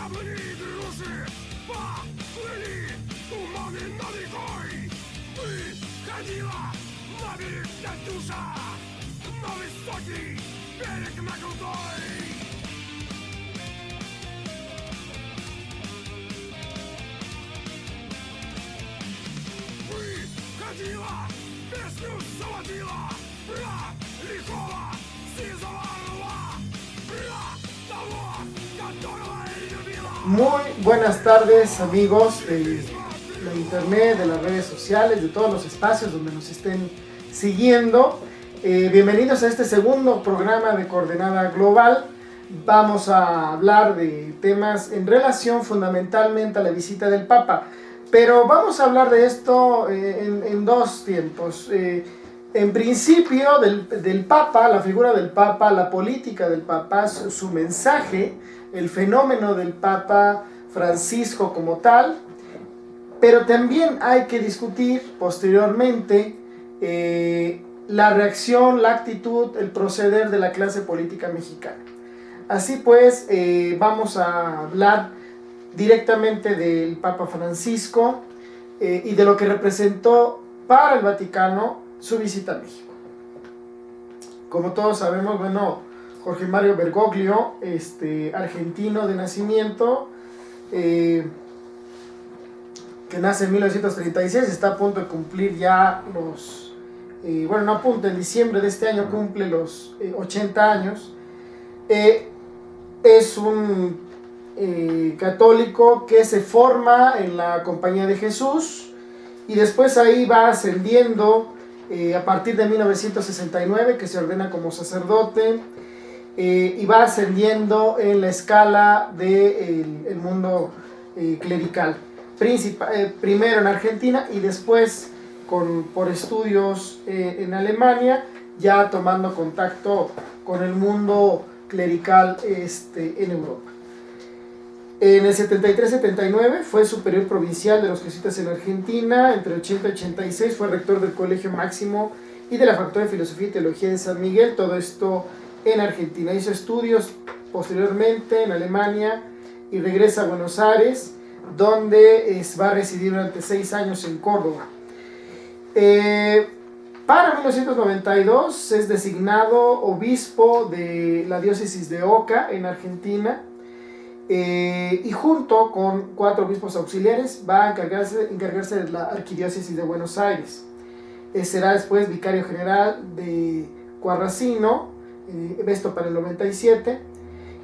Корабли груши поплыли туманы над рекой. Выходила на берег Катюша, на высокий берег на крутой. Выходила, песню заводила про лихого сизого орла, про того, которого любила. Muy buenas tardes, amigos de la internet, de las redes sociales, de todos los espacios donde nos estén siguiendo. Bienvenidos a este segundo programa de Coordenada Global. Vamos a hablar de temas en relación fundamentalmente a la visita del Papa, pero vamos a hablar de esto en dos tiempos. En principio del Papa, la figura del Papa, la política del Papa, su mensaje, el fenómeno del Papa Francisco como tal, pero también hay que discutir posteriormente la reacción, la actitud, el proceder de la clase política mexicana. Así pues, vamos a hablar directamente del Papa Francisco y de lo que representó para el Vaticano su visita a México. Como todos sabemos, Jorge Mario Bergoglio, argentino de nacimiento, que nace en 1936, está a punto de cumplir ya en diciembre de este año cumple los 80 años. Es un católico que se forma en la Compañía de Jesús y después ahí va ascendiendo a partir de 1969, que se ordena como sacerdote, y va ascendiendo en la escala del mundo clerical, primero en Argentina y después por estudios en Alemania, ya tomando contacto con el mundo clerical en Europa. En el 73-79 fue superior provincial de los jesuitas en Argentina. Entre 80 y 86 fue rector del Colegio Máximo y de la Facultad de Filosofía y Teología de San Miguel, todo esto en Argentina. Hizo estudios posteriormente en Alemania y regresa a Buenos Aires, donde va a residir durante 6 años en Córdoba. Para 1992 es designado obispo de la diócesis de Oca en Argentina, y junto con 4 obispos auxiliares va a encargarse de la arquidiócesis de Buenos Aires. Será después vicario general de Cuarracino, esto para el 97,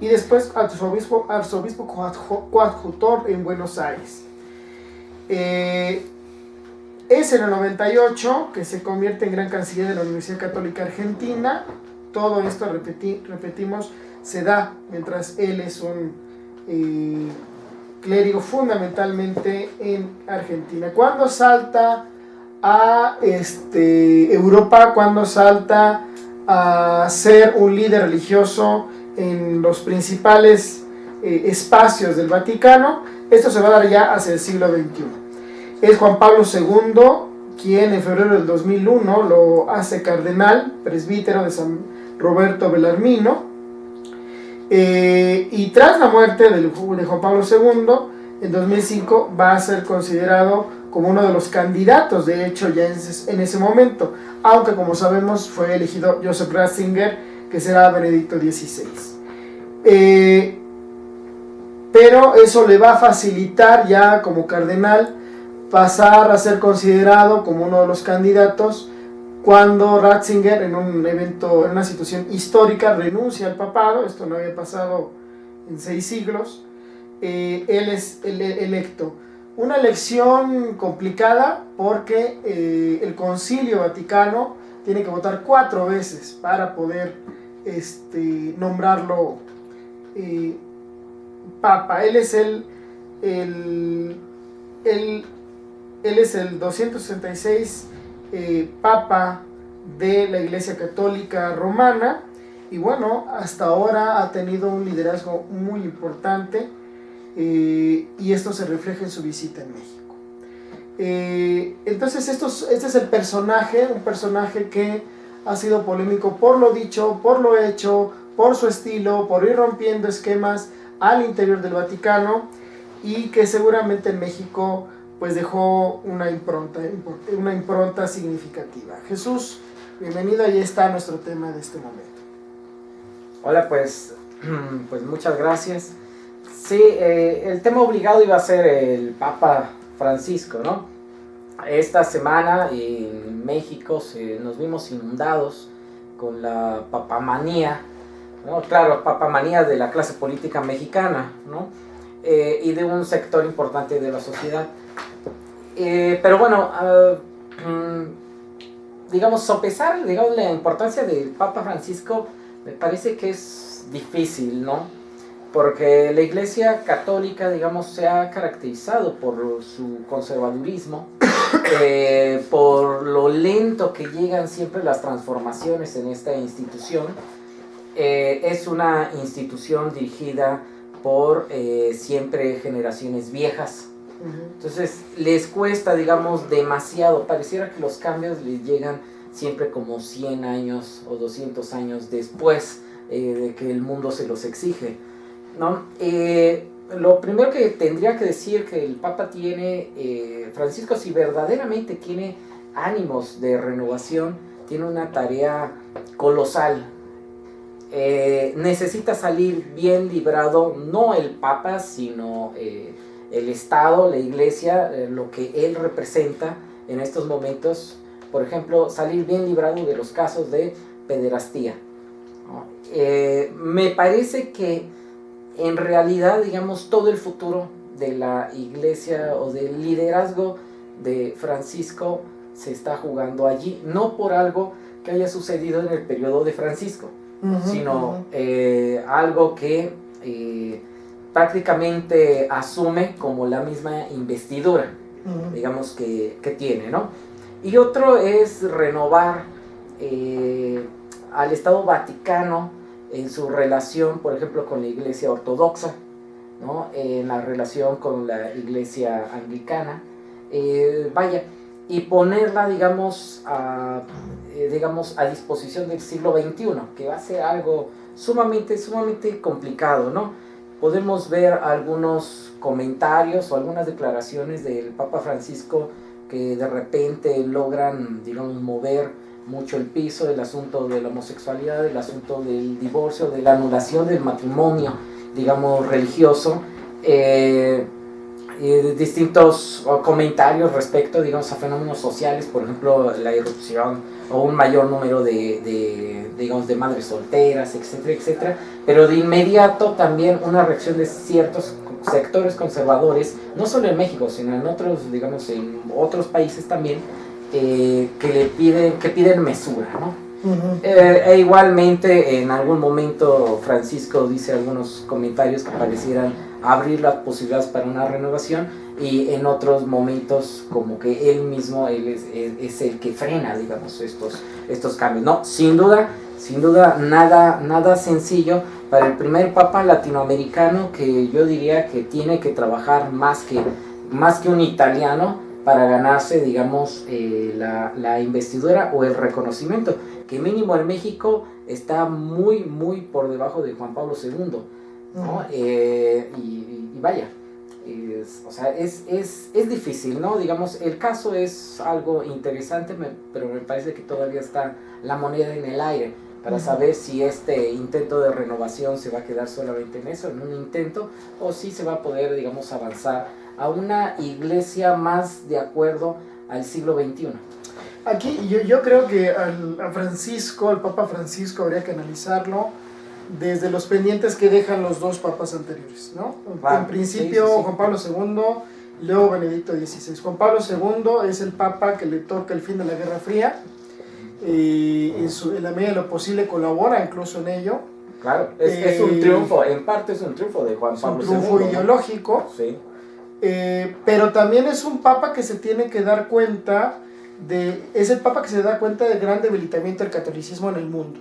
y después arzobispo coadjutor en Buenos Aires. Es en el 98 que se convierte en gran canciller de la Universidad Católica Argentina. Todo esto, repetimos, se da mientras él es un clérigo fundamentalmente en Argentina. Cuando salta a Europa, cuando salta a ser un líder religioso en los principales espacios del Vaticano, esto se va a dar ya hacia el siglo XXI. Es Juan Pablo II quien en febrero del 2001 lo hace cardenal, presbítero de San Roberto Bellarmino, y tras la muerte de Juan Pablo II, en 2005 va a ser considerado como uno de los candidatos, de hecho ya en ese momento, aunque como sabemos fue elegido Joseph Ratzinger, que será Benedicto XVI. Pero eso le va a facilitar ya como cardenal pasar a ser considerado como uno de los candidatos cuando Ratzinger, en un evento, en una situación histórica, renuncia al papado. Esto no había pasado en 6 siglos. Él es el electo. Una elección complicada porque el Concilio Vaticano tiene que votar 4 veces para poder nombrarlo papa. Él es el 266 papa de la Iglesia Católica Romana, y hasta ahora ha tenido un liderazgo muy importante, y esto se refleja en su visita en México. Entonces este es el personaje, un personaje que ha sido polémico por lo dicho, por lo hecho, por su estilo, por ir rompiendo esquemas al interior del Vaticano y que seguramente en México pues dejó una impronta significativa. Jesús, bienvenido, ahí está nuestro tema de este momento. Hola, pues muchas gracias. Sí, el tema obligado iba a ser el Papa Francisco, ¿no? Esta semana en México nos vimos inundados con la papamanía, ¿no? Claro, papamanía de la clase política mexicana, ¿no? Y de un sector importante de la sociedad. Pero bueno, digamos, sopesar, digamos, la importancia del Papa Francisco me parece que es difícil, ¿no? Porque la Iglesia Católica, digamos, se ha caracterizado por su conservadurismo, por lo lento que llegan siempre las transformaciones en esta institución. Es una institución dirigida por siempre generaciones viejas. Entonces les cuesta, digamos, demasiado. Pareciera que los cambios les llegan siempre como 100 años o 200 años después de que el mundo se los exige, ¿no? Lo primero que tendría que decir que el Papa tiene, Francisco, si verdaderamente tiene ánimos de renovación, tiene una tarea colosal. Necesita salir bien librado, no el Papa, sino el Estado, la Iglesia, lo que él representa en estos momentos. Por ejemplo, salir bien librado de los casos de pederastía, ¿no? Me parece que en realidad, digamos, todo el futuro de la Iglesia o del liderazgo de Francisco se está jugando allí, no por algo que haya sucedido en el periodo de Francisco, sino algo que prácticamente asume como la misma investidura, digamos, que tiene, ¿no? Y otro es renovar al Estado Vaticano en su relación, por ejemplo, con la Iglesia Ortodoxa, ¿no? En la relación con la Iglesia Anglicana, y ponerla, digamos, a disposición del siglo XXI, que va a ser algo sumamente complicado, ¿no? Podemos ver algunos comentarios o algunas declaraciones del Papa Francisco que de repente logran, digamos, mover mucho el piso, el asunto de la homosexualidad, el asunto del divorcio, de la anulación del matrimonio, digamos, religioso, distintos comentarios respecto, digamos, a fenómenos sociales, por ejemplo, la irrupción o un mayor número digamos, de madres solteras, etcétera, etcétera, pero de inmediato también una reacción de ciertos sectores conservadores, no solo en México, sino en otros, digamos, en otros países también, que piden mesura, ¿no? Igualmente, en algún momento Francisco dice algunos comentarios que parecieran abrir las posibilidades para una renovación, y en otros momentos como que él mismo es el que frena, digamos, estos cambios, ¿no? Sin duda nada sencillo para el primer papa latinoamericano, que yo diría que tiene que trabajar más que un italiano para ganarse, digamos, la investidura o el reconocimiento, que mínimo en México está muy por debajo de Juan Pablo II, ¿no? Y vaya, o sea, es difícil, ¿no? Digamos, el caso es algo interesante, pero me parece que todavía está la moneda en el aire para saber si este intento de renovación se va a quedar solamente en eso, en un intento, o si se va a poder, digamos, avanzar a una iglesia más de acuerdo al siglo XXI. Aquí yo creo que al Papa Francisco habría que analizarlo desde los pendientes que dejan los dos papas anteriores, ¿no? En principio, sí. Juan Pablo II, luego Benedicto XVI. Juan Pablo II es el papa que le toca el fin de la Guerra Fría, en la medida de lo posible colabora incluso en ello. Claro, es un triunfo, en parte es un triunfo de Juan Pablo II. Es un triunfo ideológico, ¿no? Sí. Pero también es un papa que se tiene que dar cuenta es el papa que se da cuenta del gran debilitamiento del catolicismo en el mundo,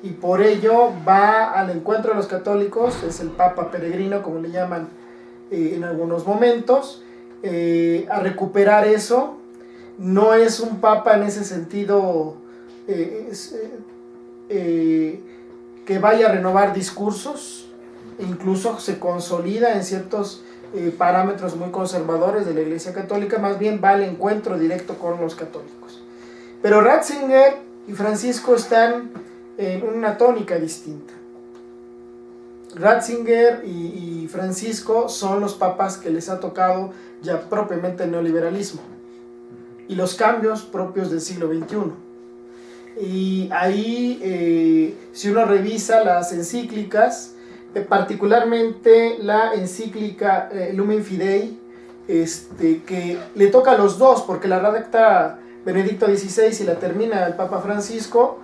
y por ello va al encuentro de los católicos. Es el papa peregrino, como le llaman en algunos momentos, a recuperar eso. No es un papa en ese sentido que vaya a renovar discursos, incluso se consolida en ciertos parámetros muy conservadores de la Iglesia Católica, más bien va al encuentro directo con los católicos. Pero Ratzinger y Francisco están en una tónica distinta. Ratzinger y Francisco son los papas que les ha tocado ya propiamente el neoliberalismo y los cambios propios del siglo XXI. Y ahí, si uno revisa las encíclicas, particularmente la encíclica Lumen Fidei, que le toca a los dos, porque la redacta Benedicto XVI y la termina el Papa Francisco,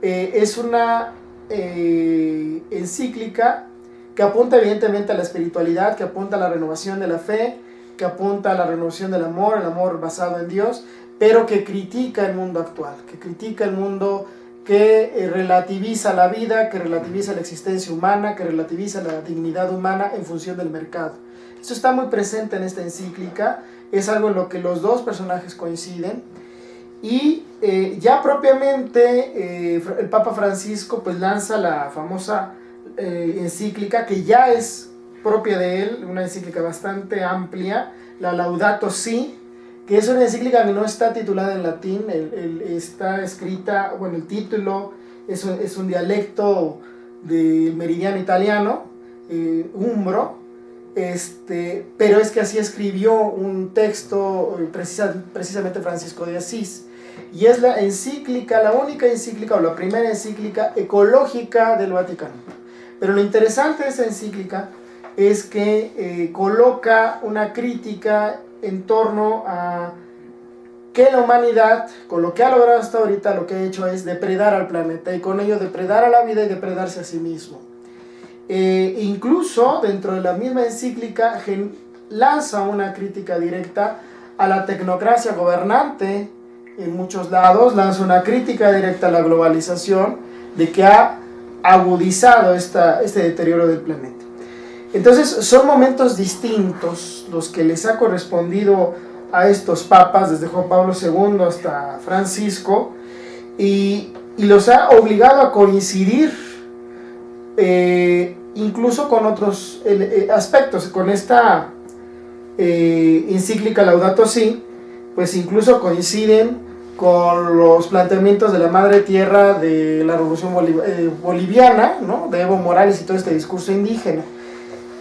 es una encíclica que apunta evidentemente a la espiritualidad, que apunta a la renovación de la fe, que apunta a la renovación del amor, el amor basado en Dios, pero que critica el mundo actual, que critica el mundo que relativiza la vida, que relativiza la existencia humana, que relativiza la dignidad humana en función del mercado. Esto está muy presente en esta encíclica, es algo en lo que los dos personajes coinciden, y ya propiamente el Papa Francisco pues lanza la famosa encíclica que ya es propia de él, una encíclica bastante amplia, la Laudato Si, que es una encíclica que no está titulada en latín, está escrita, bueno, el título es un dialecto del meridiano italiano, umbro, pero es que así escribió un texto precisamente Francisco de Asís, y es la encíclica, la única encíclica o la primera encíclica ecológica del Vaticano. Pero lo interesante de esa encíclica es que coloca una crítica en torno a que la humanidad, con lo que ha logrado hasta ahorita, lo que ha hecho es depredar al planeta y con ello depredar a la vida y depredarse a sí mismo. Incluso dentro de la misma encíclica lanza una crítica directa a la tecnocracia gobernante en muchos lados, lanza una crítica directa a la globalización, de que ha agudizado este deterioro del planeta. Entonces son momentos distintos los que les ha correspondido a estos papas, desde Juan Pablo II hasta Francisco, y los ha obligado a coincidir incluso con otros aspectos. Con esta encíclica Laudato Si, pues incluso coinciden con los planteamientos de la madre tierra de la revolución boliviana, ¿no?, de Evo Morales y todo este discurso indígena,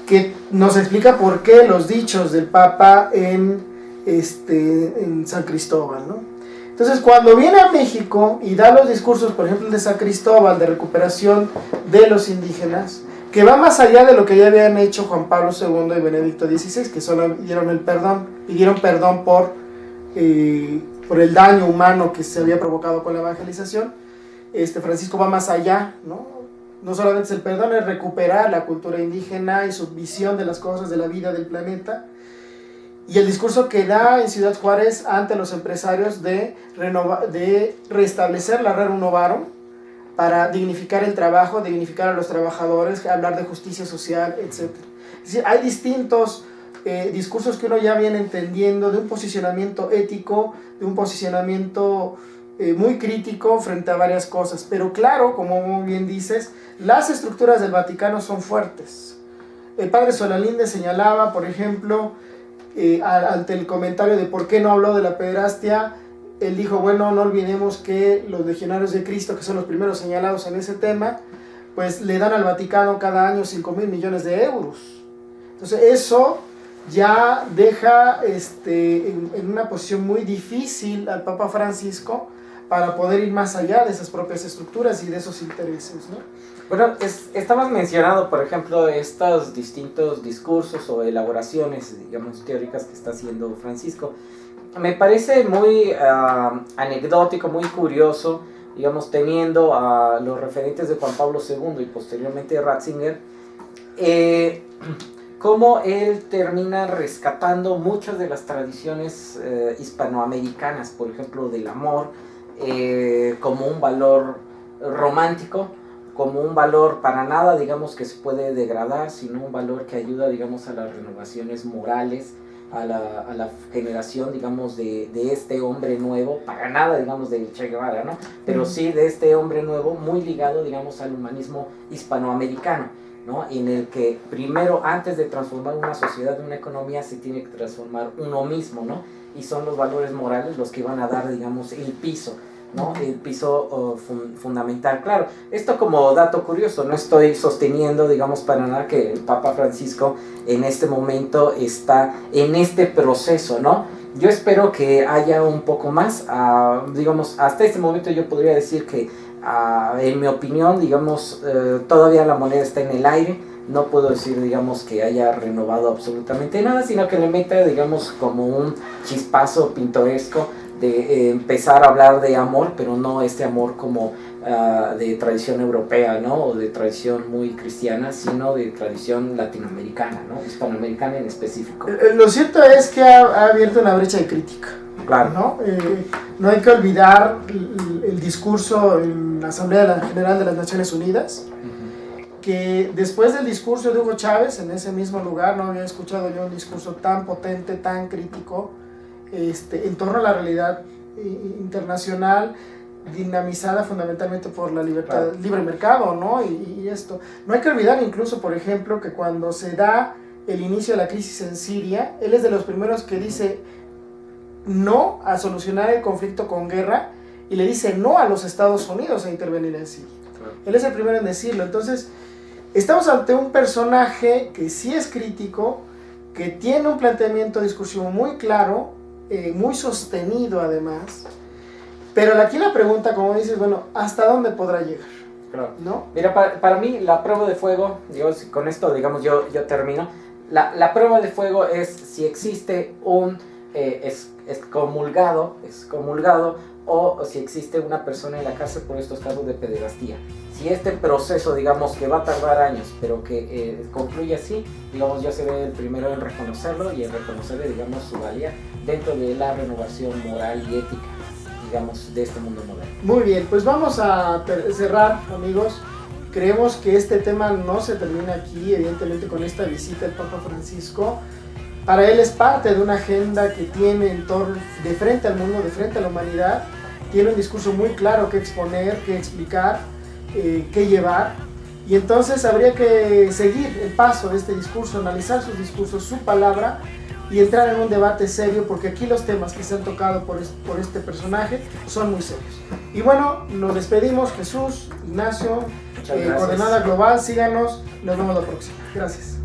que nos explica por qué los dichos del Papa en San Cristóbal, ¿no? Entonces, cuando viene a México y da los discursos, por ejemplo el de San Cristóbal, de recuperación de los indígenas, que va más allá de lo que ya habían hecho Juan Pablo II y Benedicto XVI, que solo pidieron perdón por el daño humano que se había provocado con la evangelización. Francisco va más allá, ¿no? No solamente es el perdón, es recuperar la cultura indígena y su visión de las cosas, de la vida, del planeta. Y el discurso que da en Ciudad Juárez ante los empresarios de restablecer la Rerum Novarum para dignificar el trabajo, dignificar a los trabajadores, hablar de justicia social, etc. Es decir, hay distintos discursos que uno ya viene entendiendo, de un posicionamiento ético, de un posicionamiento muy crítico frente a varias cosas. Pero claro, como muy bien dices, las estructuras del Vaticano son fuertes. El padre Solalinde señalaba, por ejemplo, ante el comentario de por qué no habló de la pederastia, él dijo, bueno, no olvidemos que los legionarios de Cristo, que son los primeros señalados en ese tema, pues le dan al Vaticano cada año 5.000 millones de euros. Entonces eso ya deja en una posición muy difícil al Papa Francisco para poder ir más allá de esas propias estructuras y de esos intereses, ¿no? Bueno, estamos mencionando, por ejemplo, estos distintos discursos o elaboraciones, digamos, teóricas que está haciendo Francisco. Me parece muy anecdótico, muy curioso, digamos, teniendo a los referentes de Juan Pablo II y posteriormente Ratzinger, cómo él termina rescatando muchas de las tradiciones hispanoamericanas, por ejemplo, del amor, como un valor romántico, como un valor para nada, digamos, que se puede degradar, sino un valor que ayuda, digamos, a las renovaciones morales, a la generación, digamos, de este hombre nuevo, para nada, digamos, de Che Guevara, ¿no? Pero sí de este hombre nuevo, muy ligado, digamos, al humanismo hispanoamericano. ¿no? En el que primero, antes de transformar una sociedad, una economía, se tiene que transformar uno mismo, ¿no? Y son los valores morales los que van a dar, digamos, el piso, ¿no? El piso fundamental. Claro, esto como dato curioso, no estoy sosteniendo, digamos, para nada que el Papa Francisco en este momento está en este proceso, ¿no? Yo espero que haya un poco más, digamos, hasta este momento yo podría decir que, en mi opinión, digamos, todavía la moneda está en el aire. No puedo decir, digamos, que haya renovado absolutamente nada, sino que le meta, digamos, como un chispazo pintoresco de empezar a hablar de amor, pero no este amor como de tradición europea, ¿no? O de tradición muy cristiana, sino de tradición latinoamericana, ¿no? Hispanoamericana en específico. Lo cierto es que ha abierto una brecha de crítica. Claro. ¿No? No hay que olvidar el discurso en la Asamblea General de las Naciones Unidas, que después del discurso de Hugo Chávez, en ese mismo lugar, no había escuchado yo un discurso tan potente, tan crítico, en torno a la realidad internacional, dinamizada fundamentalmente por la libertad, claro, libre mercado, ¿no? Y esto. No hay que olvidar incluso, por ejemplo, que cuando se da el inicio de la crisis en Siria, él es de los primeros que dice no a solucionar el conflicto con guerra, y le dice no a los Estados Unidos a intervenir en Siria. Claro. Él es el primero en decirlo. Entonces, estamos ante un personaje que sí es crítico, que tiene un planteamiento discursivo muy claro, muy sostenido además, pero aquí la pregunta, como dices, bueno, ¿hasta dónde podrá llegar? Claro. ¿No? Mira, para mí la prueba de fuego, digo, con esto, digamos, yo termino, la prueba de fuego es si existe un excomulgado, o si existe una persona en la cárcel por estos casos de pederastía. Si este proceso, digamos, que va a tardar años, pero que concluye así, digamos, yo seré el primero en reconocerlo y en reconocerle, digamos, su valía dentro de la renovación moral y ética, digamos, de este mundo moderno. Muy bien, pues vamos a cerrar, amigos. Creemos que este tema no se termina aquí, evidentemente, con esta visita del Papa Francisco. Para él es parte de una agenda que tiene en torno, de frente al mundo, de frente a la humanidad. Tiene un discurso muy claro que exponer, que explicar, que llevar. Y entonces habría que seguir el paso de este discurso, analizar sus discursos, su palabra, y entrar en un debate serio, porque aquí los temas que se han tocado por este personaje son muy serios. Y bueno, nos despedimos. Jesús, Ignacio, Coordenada Global, síganos, nos vemos la próxima. Gracias.